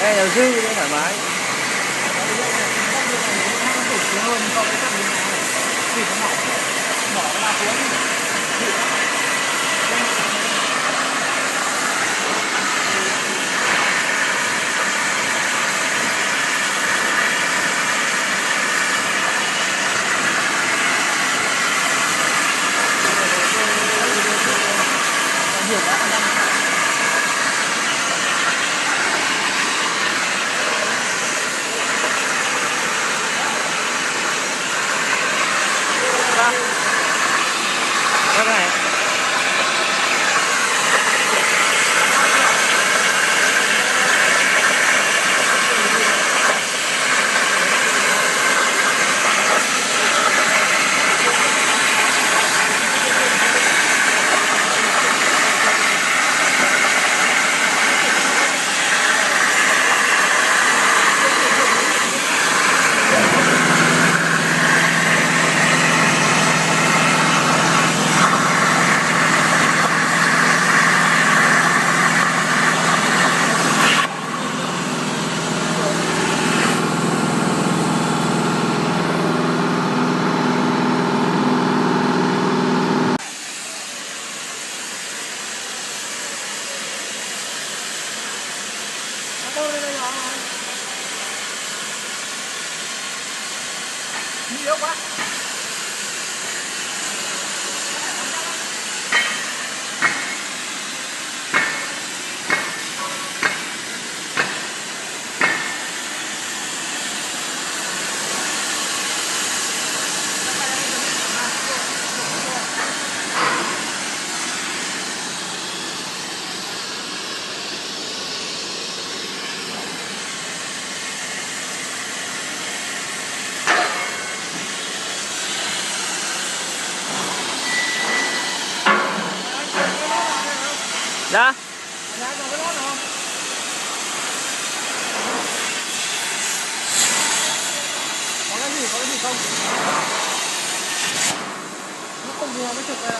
Nghe giáo sư nó thoải mái. hơn so với các bên này thì nó mỏ là cuốn. Nhiều quá anh đang Cái này. yếu quá. Dạ. Dạ, còn cái lót nào không? Có cái gì không? Nó không vừa với thực